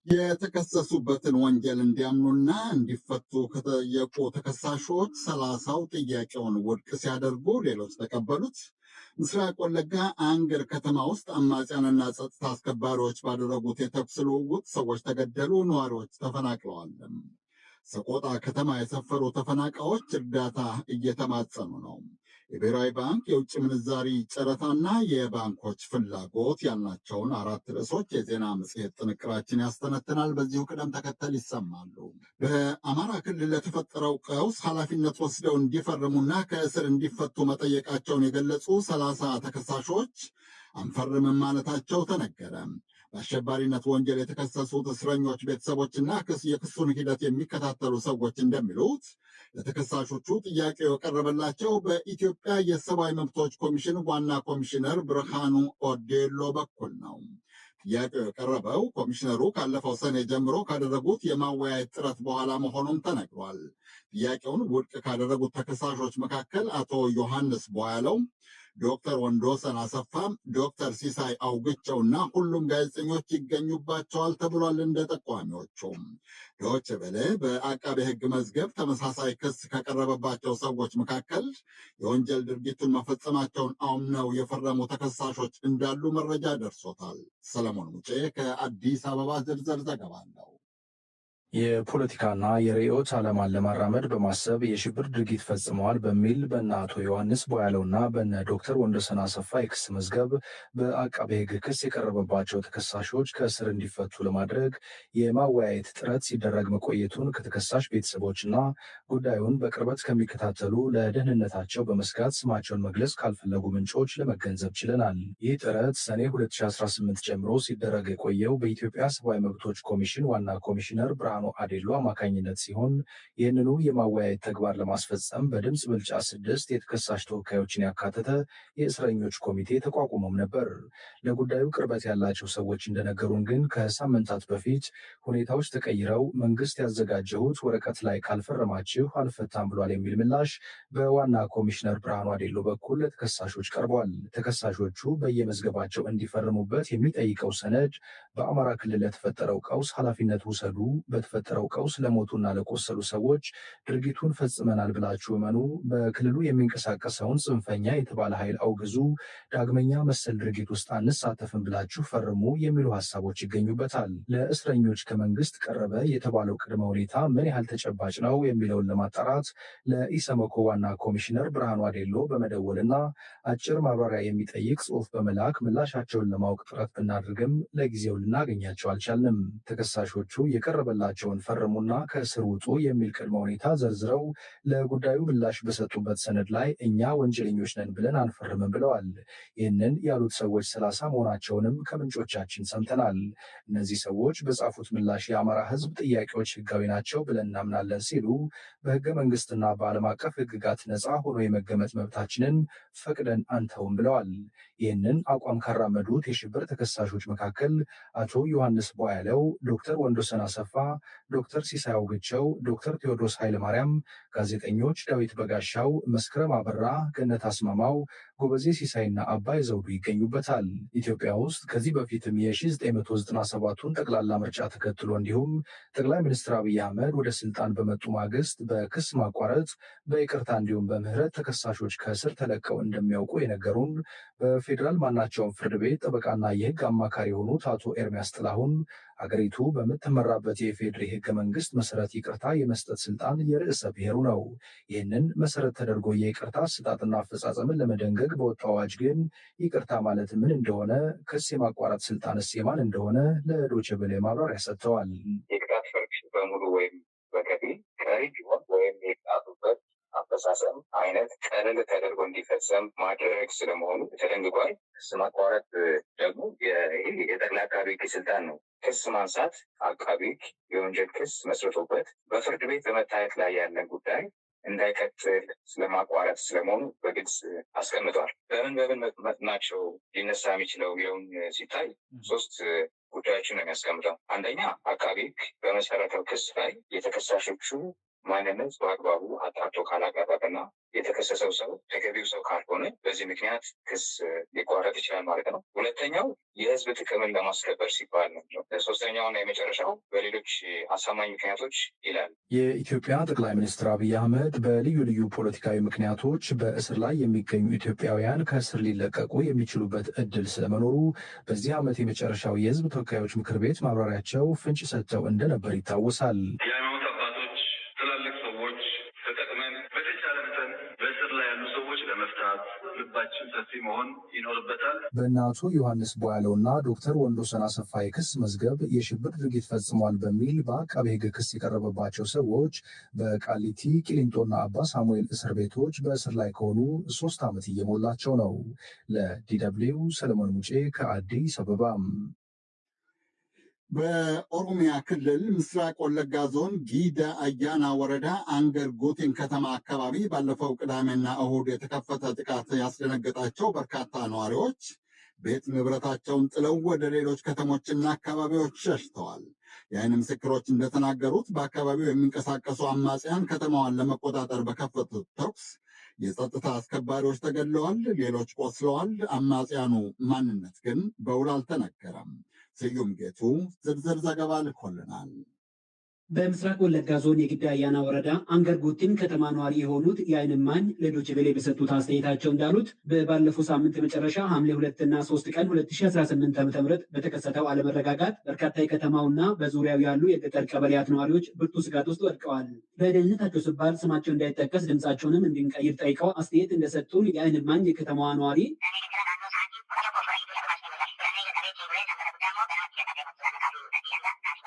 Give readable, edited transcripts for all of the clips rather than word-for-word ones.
የተከሰሱበትን ወንጀል እንዲያምኑና እንዲፈቱ ከጠየቁ ተከሳሾች 30ው ጥያቄውን ውድቅ ሲያደርጉ ሌሎች ተቀበሉት። ምስራቅ ወለጋ አንገር ከተማ ውስጥ አማጽያንና ጸጥታ አስከባሪዎች ባደረጉት የተኩስ ልውውጥ ሰዎች ተገደሉ፣ ነዋሪዎች ተፈናቅለዋል። ሰቆጣ ከተማ የሰፈሩ ተፈናቃዮች እርዳታ እየተማጸኑ ነው። የብሔራዊ ባንክ የውጭ ምንዛሪ ጨረታና የባንኮች ፍላጎት ያልናቸውን አራት ርዕሶች የዜና መጽሔት ጥንቅራችን ያስተነትናል። በዚሁ ቅደም ተከተል ይሰማሉ። በአማራ ክልል ለተፈጠረው ቀውስ ኃላፊነት ወስደው እንዲፈርሙና ከእስር እንዲፈቱ መጠየቃቸውን የገለጹ 30 ተከሳሾች አንፈርምም ማለታቸው ተነገረ። በአሸባሪነት ወንጀል የተከሰሱት እስረኞች ቤተሰቦችና የክሱን ሂደት የሚከታተሉ ሰዎች እንደሚሉት ለተከሳሾቹ ጥያቄው የቀረበላቸው በኢትዮጵያ የሰብአዊ መብቶች ኮሚሽን ዋና ኮሚሽነር ብርሃኑ ኦዴሎ በኩል ነው። ጥያቄው የቀረበው ኮሚሽነሩ ካለፈው ሰኔ ጀምሮ ካደረጉት የማወያየት ጥረት በኋላ መሆኑን ተነግሯል። ጥያቄውን ውድቅ ካደረጉት ተከሳሾች መካከል አቶ ዮሐንስ ቦያለው፣ ዶክተር ወንዶሰን አሰፋ፣ ዶክተር ሲሳይ አውግቸውና ሁሉም ጋዜጠኞች ይገኙባቸዋል ተብሏል። እንደ ጠቋሚዎቹም ዶይቼ ቬለ በአቃቤ ሕግ መዝገብ ተመሳሳይ ክስ ከቀረበባቸው ሰዎች መካከል የወንጀል ድርጊቱን መፈጸማቸውን አምነው የፈረሙ ተከሳሾች እንዳሉ መረጃ ደርሶታል። ሰለሞን ሙጬ ከአዲስ አበባ ዝርዝር ዘገባ አለው። የፖለቲካና የርዕዮተ ዓለማን ለማራመድ በማሰብ የሽብር ድርጊት ፈጽመዋል በሚል በእነ አቶ ዮሐንስ ቦያለውና በእነ ዶክተር ወንዶሰን አሰፋ የክስ መዝገብ በአቃቤ ሕግ ክስ የቀረበባቸው ተከሳሾች ከእስር እንዲፈቱ ለማድረግ የማወያየት ጥረት ሲደረግ መቆየቱን ከተከሳሽ ቤተሰቦችና ጉዳዩን በቅርበት ከሚከታተሉ ለደህንነታቸው በመስጋት ስማቸውን መግለጽ ካልፈለጉ ምንጮች ለመገንዘብ ችለናል። ይህ ጥረት ሰኔ 2018 ጀምሮ ሲደረግ የቆየው በኢትዮጵያ ሰብአዊ መብቶች ኮሚሽን ዋና ኮሚሽነር ብርሃኑ አዴሎ አማካኝነት ሲሆን ይህንኑ የማወያየት ተግባር ለማስፈጸም በድምፅ ብልጫ 6 የተከሳሽ ተወካዮችን ያካተተ የእስረኞች ኮሚቴ ተቋቁሞም ነበር። ለጉዳዩ ቅርበት ያላቸው ሰዎች እንደነገሩን ግን ከሳምንታት በፊት ሁኔታዎች ተቀይረው መንግስት ያዘጋጀሁት ወረቀት ላይ ካልፈረማችሁ አልፈታም ብሏል የሚል ምላሽ በዋና ኮሚሽነር ብርሃኑ አዴሎ በኩል ለተከሳሾች ቀርቧል። ተከሳሾቹ በየመዝገባቸው እንዲፈርሙበት የሚጠይቀው ሰነድ በአማራ ክልል ለተፈጠረው ቀውስ ኃላፊነት ውሰዱ፣ በተፈጠረው ቀውስ ለሞቱና ለቆሰሉ ሰዎች ድርጊቱን ፈጽመናል ብላችሁ እመኑ፣ በክልሉ የሚንቀሳቀሰውን ጽንፈኛ የተባለ ኃይል አውግዙ፣ ዳግመኛ መሰል ድርጊት ውስጥ አንሳተፍም ብላችሁ ፈርሙ የሚሉ ሀሳቦች ይገኙበታል። ለእስረኞች ከመንግስት ቀረበ የተባለው ቅድመ ሁኔታ ምን ያህል ተጨባጭ ነው የሚለውን ለማጣራት ለኢሰመኮ ዋና ኮሚሽነር ብርሃኑ አዴሎ በመደወልና አጭር ማብራሪያ የሚጠይቅ ጽሑፍ በመላክ ምላሻቸውን ለማወቅ ጥረት ብናደርግም ለጊዜው ልናገኛቸው አልቻልንም። ተከሳሾቹ የቀረበላቸውን ፈርሙና ከእስር ውጡ የሚል ቅድመ ሁኔታ ዘርዝረው ለጉዳዩ ምላሽ በሰጡበት ሰነድ ላይ እኛ ወንጀለኞች ነን ብለን አንፈርምም ብለዋል። ይህንን ያሉት ሰዎች 30 መሆናቸውንም ከምንጮቻችን ሰምተናል። እነዚህ ሰዎች በጻፉት ምላሽ የአማራ ሕዝብ ጥያቄዎች ህጋዊ ናቸው ብለን እናምናለን ሲሉ በህገ መንግስትና በዓለም አቀፍ ህግጋት ነፃ ሆኖ የመገመት መብታችንን ፈቅደን አንተውም ብለዋል። ይህንን አቋም ካራመዱት የሽብር ተከሳሾች መካከል አቶ ዮሐንስ ቦያለው፣ ዶክተር ወንዶሰን አሰፋ፣ ዶክተር ሲሳይ አውግቸው፣ ዶክተር ቴዎድሮስ ኃይለማርያም፣ ጋዜጠኞች ዳዊት በጋሻው፣ መስከረም አበራ፣ ገነት አስማማው፣ ጎበዜ ሲሳይና አባይ ዘውዱ ይገኙበታል። ኢትዮጵያ ውስጥ ከዚህ በፊትም የ1997ቱን ጠቅላላ ምርጫ ተከትሎ እንዲሁም ጠቅላይ ሚኒስትር አብይ አህመድ ወደ ስልጣን በመጡ ማግስት በክስ ማቋረጥ፣ በይቅርታ እንዲሁም በምህረት ተከሳሾች ከእስር ተለቀው እንደሚያውቁ የነገሩን በፌዴራል ማናቸውም ፍርድ ቤት ጠበቃና የህግ አማካሪ የሆኑት አቶ ኤርሚያስ ጥላሁን ሀገሪቱ በምትመራበት የኢፌዴሪ ህገ መንግስት መሰረት ይቅርታ የመስጠት ስልጣን የርዕሰ ብሔሩ ነው። ይህንን መሰረት ተደርጎ የይቅርታ አሰጣጥና አፈጻጸምን ለመደንገግ በወጣው አዋጅ ግን ይቅርታ ማለት ምን እንደሆነ፣ ክስ የማቋረጥ ስልጣንስ የማን እንደሆነ ለዶይቼ ቬለ ማብራሪያ ሰጥተዋል። የቅጣት ፍርድ በሙሉ ወይም በከፊል ቀሪ ቢሆን ወይም የቅጣቱበት አፈጻጸም አይነት ቀለል ተደርጎ እንዲፈጸም ማድረግ ስለመሆኑ ተደንግጓል። ክስ ማቋረጥ ደግሞ የጠቅላይ አቃቤ ህግ ስልጣን ነው። ክስ ማንሳት አቃቤ ህግ የወንጀል ክስ መስርቶበት በፍርድ ቤት በመታየት ላይ ያለን ጉዳይ እንዳይቀጥል ስለማቋረጥ ስለመሆኑ በግልጽ አስቀምጧል። በምን ናቸው ሊነሳ የሚችለው የሚለውን ሲታይ 3 ጉዳዮችን ነው የሚያስቀምጠው። አንደኛ አቃቤ ህግ በመሰረተው ክስ ላይ የተከሳሾቹ ማንነት በአግባቡ አጣርቶ ካላቀረበና የተከሰሰው ሰው ተገቢው ሰው ካልሆነ በዚህ ምክንያት ክስ ሊቋረጥ ይችላል ማለት ነው። ሁለተኛው የህዝብ ጥቅምን ለማስከበር ሲባል ነው። ሶስተኛውና የመጨረሻው በሌሎች አሳማኝ ምክንያቶች ይላል። የኢትዮጵያ ጠቅላይ ሚኒስትር አብይ አህመድ በልዩ ልዩ ፖለቲካዊ ምክንያቶች በእስር ላይ የሚገኙ ኢትዮጵያውያን ከእስር ሊለቀቁ የሚችሉበት እድል ስለመኖሩ በዚህ ዓመት የመጨረሻው የህዝብ ተወካዮች ምክር ቤት ማብራሪያቸው ፍንጭ ሰጥተው እንደነበር ይታወሳል። የሃይማኖት አባቶች፣ ትላልቅ ሰዎች ተጠቅመን በተቻለ መጠን በእስር ላይ ያሉ ሰዎች ለመፍታት ልባችን ሰፊ መሆን ይኖርበታል። በእነ አቶ ዮሐንስ ቦያለውና ዶክተር ወንዶሰን አሰፋ የክስ መዝገብ የሽብር ድርጊት ፈጽሟል በሚል በአቃቤ ሕግ ክስ የቀረበባቸው ሰዎች በቃሊቲ ቂሊንጦና አባ ሳሙኤል እስር ቤቶች በእስር ላይ ከሆኑ 3 ዓመት እየሞላቸው ነው። ለዲ.ደብልዩ ሰለሞን ሙጬ ከአዲስ አበባ። በኦሮሚያ ክልል ምስራቅ ወለጋ ዞን ጊዳ አያና ወረዳ አንገር ጉቲን ከተማ አካባቢ ባለፈው ቅዳሜና እሁድ የተከፈተ ጥቃት ያስደነገጣቸው በርካታ ነዋሪዎች ቤት ንብረታቸውን ጥለው ወደ ሌሎች ከተሞችና አካባቢዎች ሸሽተዋል። የዓይን ምስክሮች እንደተናገሩት በአካባቢው የሚንቀሳቀሱ አማጽያን ከተማዋን ለመቆጣጠር በከፈቱት ተኩስ የጸጥታ አስከባሪዎች ተገድለዋል፣ ሌሎች ቆስለዋል። አማጽያኑ ማንነት ግን በውል አልተነገረም። ስዩም ጌቱ ዝርዝር ዘገባ ልኮልናል። በምስራቅ ወለጋ ዞን የጊዳ አያና ወረዳ አንገር ጉቲን ከተማ ነዋሪ የሆኑት የዓይን እማኝ ለዶይቼ ቬለ በሰጡት አስተያየታቸው እንዳሉት ባለፈው ሳምንት መጨረሻ ሐምሌ 2 እና 3 ቀን 2018 ዓ.ም በተከሰተው አለመረጋጋት በርካታ የከተማውና በዙሪያው ያሉ የገጠር ቀበሌያት ነዋሪዎች ብርቱ ስጋት ውስጥ ወድቀዋል። በደህንነታቸው ሲባል ስማቸው እንዳይጠቀስ ድምፃቸውንም እንድንቀይር ጠይቀው አስተያየት እንደሰጡን የዓይን እማኝ የከተማዋ ነዋሪ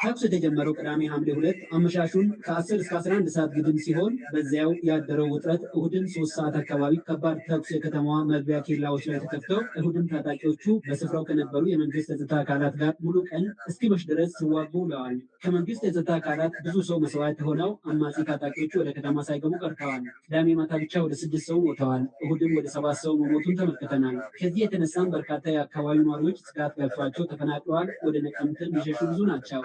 ተኩስ የተጀመረው ቅዳሜ ሐምሌ 2 አመሻሹን ከ10 እስከ 11 ሰዓት ግድም ሲሆን በዚያው ያደረው ውጥረት እሁድን 3 ሰዓት አካባቢ ከባድ ተኩስ የከተማዋ መግቢያ ኬላዎች ላይ ተከፍተው እሁድን ታጣቂዎቹ በስፍራው ከነበሩ የመንግስት የጸጥታ አካላት ጋር ሙሉ ቀን እስኪመሽ ድረስ ሲዋጉ ውለዋል። ከመንግስት የጸጥታ አካላት ብዙ ሰው መስዋዕት ሆነው አማጺ ታጣቂዎቹ ወደ ከተማ ሳይገቡ ቀርተዋል። ቅዳሜ ማታ ብቻ ወደ 6 ሰው ሞተዋል። እሁድም ወደ 7 ሰው መሞቱን ተመልክተናል። ከዚህ የተነሳም በርካታ የአካባቢው ነዋሪዎች ስጋት ገብቷቸው ተፈናቅለዋል። ወደ ነቀምትም የሸሹ ብዙ ናቸው።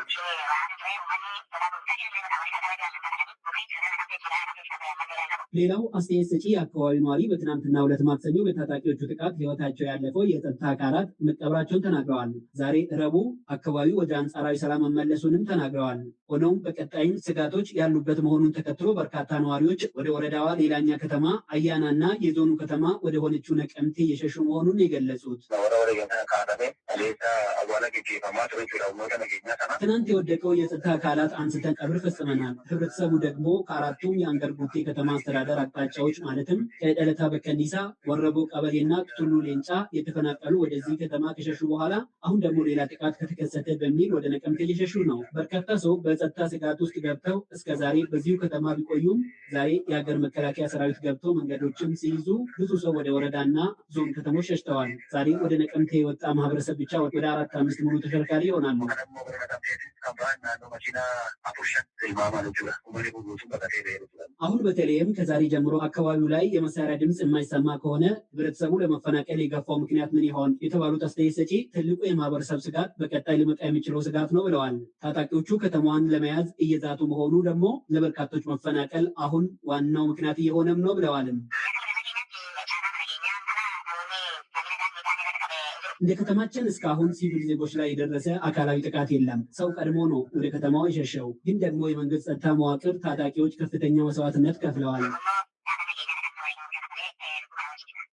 ሌላው አስተያየት ሰጪ የአካባቢ ነዋሪ በትናንትናው ዕለት ማክሰኞ በታጣቂዎቹ ጥቃት ሕይወታቸው ያለፈው የጸጥታ አካላት መቀበራቸውን ተናግረዋል። ዛሬ ረቡዕ አካባቢው ወደ አንጻራዊ ሰላም መመለሱንም ተናግረዋል። ሆኖም በቀጣይም ስጋቶች ያሉበት መሆኑን ተከትሎ በርካታ ነዋሪዎች ወደ ወረዳዋ ሌላኛ ከተማ አያናና የዞኑ ከተማ ወደ ሆነችው ነቀምቴ የሸሹ መሆኑን የገለጹት ትናንት የወደቀው የጸጥታ አካላት አንስተን ቀብር ፈጽመናል። ህብረተሰቡ ደግሞ ከአራቱም የአንገር ጉቴ ከተማ አስተዳደር አቅጣጫዎች ማለትም ከደለታ በከኒሳ፣ ወረቦ ቀበሌና ቱሉ ሌንጫ የተፈናቀሉ ወደዚህ ከተማ ከሸሹ በኋላ አሁን ደግሞ ሌላ ጥቃት ከተከሰተ በሚል ወደ ነቀምቴ እየሸሹ ነው። በርካታ ሰው በጸጥታ ስጋት ውስጥ ገብተው እስከ ዛሬ በዚሁ ከተማ ቢቆዩም ዛሬ የሀገር መከላከያ ሰራዊት ገብተው መንገዶችም ሲይዙ ብዙ ሰው ወደ ወረዳና ዞን ከተሞች ሸሽተዋል። ዛሬ ወደ ነቀምቴ የወጣ ማህበረሰብ ብቻ ወደ 4-5 ሙሉ ተሽከርካሪ ይሆናሉ። አሁን በተለይም ከዛሬ ጀምሮ አካባቢው ላይ የመሳሪያ ድምፅ የማይሰማ ከሆነ ህብረተሰቡ ለመፈናቀል የገፋው ምክንያት ምን ይሆን የተባሉት አስተያየት ሰጪ ትልቁ የማህበረሰብ ስጋት በቀጣይ ሊመጣ የሚችለው ስጋት ነው ብለዋል። ታጣቂዎቹ ከተማዋን ለመያዝ እየዛቱ መሆኑ ደግሞ ለበርካቶች መፈናቀል አሁን ዋናው ምክንያት እየሆነም ነው ብለዋልም። እንደ ከተማችን እስካሁን ሲቪል ዜጎች ላይ የደረሰ አካላዊ ጥቃት የለም። ሰው ቀድሞ ነው ወደ ከተማው የሸሸው። ግን ደግሞ የመንግስት ጸጥታ መዋቅር ታጣቂዎች ከፍተኛ መስዋዕትነት ከፍለዋል።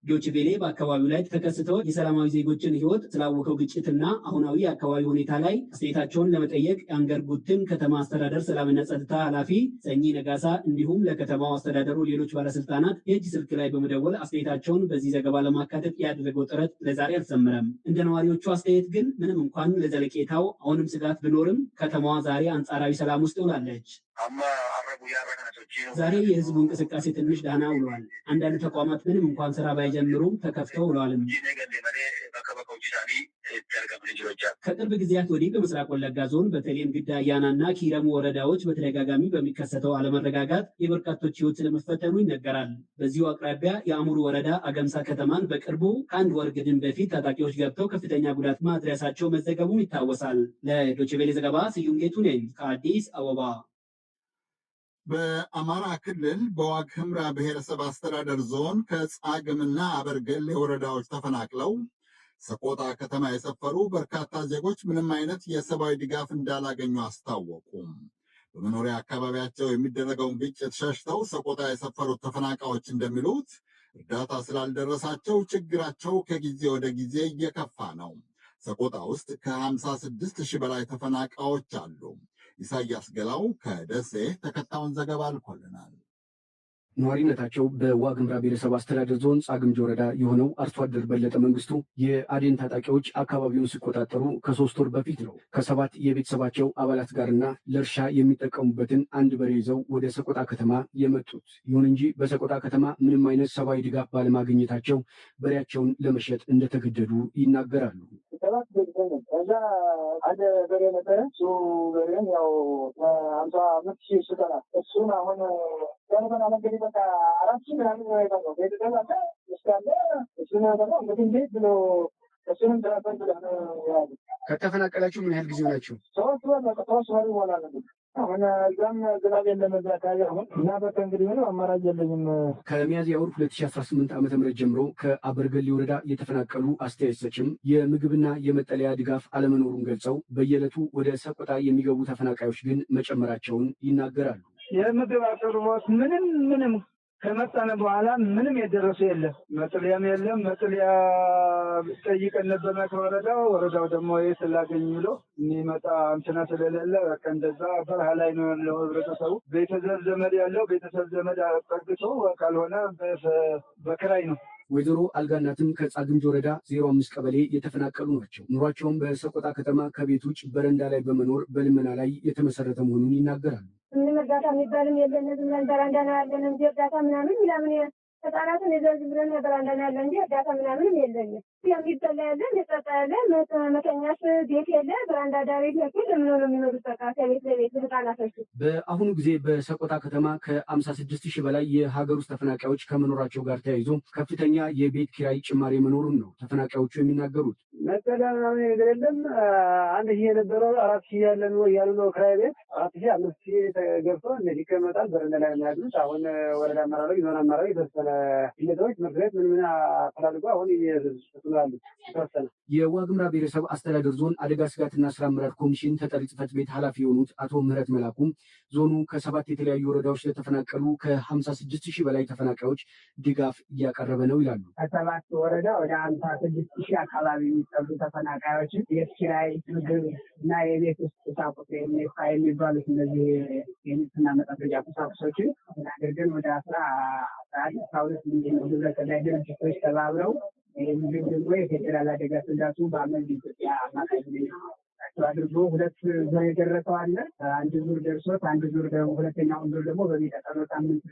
ዶይቼ ቬለ በአካባቢው ላይ ተከስተው የሰላማዊ ዜጎችን ህይወት ስላወቀው ግጭትና አሁናዊ የአካባቢ ሁኔታ ላይ አስተያየታቸውን ለመጠየቅ የአንገር ጉትን ከተማ አስተዳደር ሰላምና ጸጥታ ኃላፊ ሰኚ ነጋሳ እንዲሁም ለከተማው አስተዳደሩ ሌሎች ባለስልጣናት የእጅ ስልክ ላይ በመደወል አስተያየታቸውን በዚህ ዘገባ ለማካተት ያደረገው ጥረት ለዛሬ አልሰመረም። እንደ ነዋሪዎቹ አስተያየት ግን ምንም እንኳን ለዘለቄታው አሁንም ስጋት ቢኖርም ከተማዋ ዛሬ አንጻራዊ ሰላም ውስጥ ውላለች። ዛሬ የህዝቡ እንቅስቃሴ ትንሽ ዳህና ውሏል። አንዳንድ ተቋማት ምንም እንኳን ስራ ባይጀምሩም ተከፍተው ውለዋልም። ከቅርብ ጊዜያት ወዲህ በምስራቅ ወለጋ ዞን በተለይም ግዳ አያናና ኪረሙ ወረዳዎች በተደጋጋሚ በሚከሰተው አለመረጋጋት የበርካቶች ህይወት ስለመፈተኑ ይነገራል። በዚሁ አቅራቢያ የአሙሩ ወረዳ አገምሳ ከተማን በቅርቡ ከአንድ ወር ግድም በፊት ታጣቂዎች ገብተው ከፍተኛ ጉዳት ማድረሳቸው መዘገቡም ይታወሳል። ለዶይቼ ቬለ ዘገባ ስዩም ጌቱ ነኝ ከአዲስ አበባ። በአማራ ክልል በዋግ ኽምራ ብሔረሰብ አስተዳደር ዞን ከጻግምና አበርገሌ ወረዳዎች ተፈናቅለው ሰቆጣ ከተማ የሰፈሩ በርካታ ዜጎች ምንም አይነት የሰብአዊ ድጋፍ እንዳላገኙ አስታወቁ። በመኖሪያ አካባቢያቸው የሚደረገውን ግጭት ሸሽተው ሰቆጣ የሰፈሩት ተፈናቃዮች እንደሚሉት እርዳታ ስላልደረሳቸው ችግራቸው ከጊዜ ወደ ጊዜ እየከፋ ነው። ሰቆጣ ውስጥ ከ56 ሺህ በላይ ተፈናቃዮች አሉ። ኢሳያስ ገላው ከደሴ ተከታዩን ዘገባ አልኮልናል። ነዋሪነታቸው በዋግ ኽምራ ብሔረሰብ አስተዳደር ዞን ጻግምጅ ወረዳ የሆነው አርሶ አደር በለጠ መንግስቱ የአዴን ታጣቂዎች አካባቢውን ሲቆጣጠሩ ከ3 ወር በፊት ነው ከ7 የቤተሰባቸው አባላት ጋርና ለእርሻ የሚጠቀሙበትን አንድ በሬ ይዘው ወደ ሰቆጣ ከተማ የመጡት። ይሁን እንጂ በሰቆጣ ከተማ ምንም አይነት ሰብአዊ ድጋፍ ባለማግኘታቸው በሬያቸውን ለመሸጥ እንደተገደዱ ይናገራሉ። ከዛ አንድ በሬ ነበረ። እሱ በሬን ያው 55 ሺህ ይሰጠናል። እሱን አሁን ገንዘብ መንገድ በቃ 4 ሺህ ምናምን ነው የጠቀው ቤተሰብ አለ እስካለ እሱን ደግሞ እንግዲህ እንዴት ብሎ እሱንም ትራፈን ብለ ያሉ። ከተፈናቀላችሁ ምን ያህል ጊዜ ሆናችሁ? 3 ወር ይሞላል። አሁን እዛም ዝናብ የለም እዛ አካባቢ አሁን እና በቃ እንግዲህ ምንም አማራጭ የለኝም። ከሚያዝያ ወር 2018 ዓ.ም ጀምሮ ከአበርገሌ ወረዳ የተፈናቀሉ አስተያየት ሰጭም የምግብና የመጠለያ ድጋፍ አለመኖሩን ገልጸው በየዕለቱ ወደ ሰቆጣ የሚገቡ ተፈናቃዮች ግን መጨመራቸውን ይናገራሉ። የምግብ አቅርቦት ምንም ከመጣነ በኋላ ምንም የደረሰ የለም። መጥለያም የለም። መጥለያ ጠይቀን ነበረ ከወረዳው ደግሞ የት ላገኝ ብሎ የሚመጣ እንትና ስለሌለ በቃ እንደዛ በረሃ ላይ ነው ያለው ህብረተሰቡ። ቤተሰብ ዘመድ ያለው ቤተሰብ ዘመድ ጠግቶ ካልሆነ በክራይ ነው። ወይዘሮ አልጋናትም ከጻግምጅ ወረዳ 05 ቀበሌ የተፈናቀሉ ናቸው። ኑሯቸውም በሰቆጣ ከተማ ከቤት ውጭ በረንዳ ላይ በመኖር በልመና ላይ የተመሰረተ መሆኑን ይናገራሉ። ምንም እርዳታ የሚባልም የለን። ዝም ብለን በረንዳ ነው ያለን እንጂ እርዳታ ምናምን ምናምን ህጻናትን ይዘን ዝም ብለን በረንዳ ነው ያለን እንጂ እርዳታ ምናምንም የለንም። የሚበላ ያለን የጠጣ ያለን መተኛት ቤት የለ በረንዳ ዳሪ ለክል ምን ነው የሚኖሩት በቃ ከቤት ለቤት ህጻናቶች። በአሁኑ ጊዜ በሰቆጣ ከተማ ከ56 ሺህ በላይ የሀገር ውስጥ ተፈናቃዮች ከመኖራቸው ጋር ተያይዞ ከፍተኛ የቤት ኪራይ ጭማሪ መኖሩን ነው ተፈናቃዮቹ የሚናገሩት። መጠለያ ምናምን ነገር የለም። 1 ሺህ የነበረው 4 ሺህ ያለን ነው እያሉ ነው። ክራይ ቤት 4 ሺህ 5 ሺህ ገብቶ እነዚህ ይቀመጣል በረንዳ ላይ ነው ያሉት። አሁን ወረዳ አመራሮች ዞን አመራሮች የተወሰነ ግለሰቦች ምክር ቤት ምን አፈላልጎ አሁን ይስላሉ ተወሰነ። የዋግ ኽምራ ብሔረሰብ አስተዳደር ዞን አደጋ ስጋትና ስራ አመራር ኮሚሽን ተጠሪ ጽሕፈት ቤት ኃላፊ የሆኑት አቶ ምህረት መላኩም ዞኑ ከ7 የተለያዩ ወረዳዎች ለተፈናቀሉ ከ56 ሺህ በላይ ተፈናቃዮች ድጋፍ እያቀረበ ነው ይላሉ። ከ7 ወረዳ ወደ 56 ሺህ አካባቢ የሚጠጉ ተፈናቃዮችን የቤት ኪራይ፣ ምግብ እና የቤት ውስጥ ቁሳቁስ የሚባሉት እነዚህ የንጽህና መጠበቂያ ቁሳቁሶችን አድርገን ወደ 12 ሚሊዮን ግብረሰናይ ድርጅቶች ተባብረው ምግብ ደግሞ የፌዴራል አደጋ ስጋቱ በአመት ኢትዮጵያ አማካኝነት አድርጎ 2 ዙር የደረሰው አለ። 1 ዙር ደርሶት 1 ዙር ደግሞ ሁለተኛውን ዙር ደግሞ በሚቀጥለው ሳምንት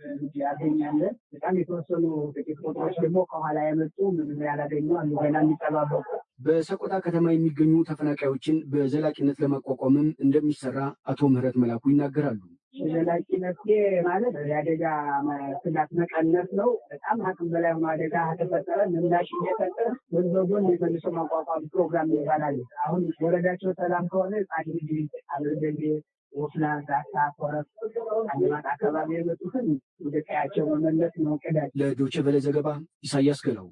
ያገኛለ። በጣም የተወሰኑ ጥቂት ቁጥሮች ደግሞ ከኋላ የመጡ ምንም ያላገኙ አሉ ገና የሚጠባበቁ። በሰቆጣ ከተማ የሚገኙ ተፈናቃዮችን በዘላቂነት ለማቋቋምም እንደሚሰራ አቶ ምህረት መላኩ ይናገራሉ። ዘላቂ መፍትሄ ማለት የአደጋ ስጋት መቀነስ ነው። በጣም አቅም በላይ ሆኖ አደጋ ተፈጠረ ምላሽ እየሰጠ ጎን በጎን የመልሶ ማቋቋም ፕሮግራም ይባላል። አሁን ወረዳቸው ሰላም ከሆነ ጻድቅ አበርገሌ፣ ወፍላ፣ ዳሳ፣ ኮረፍ፣ አለማጣ አካባቢ የመጡትን ወደ ቀያቸው መመለስ ነው እቅዳችን። ለዶይቼ ቬለ ዘገባ ኢሳያስ ገላው።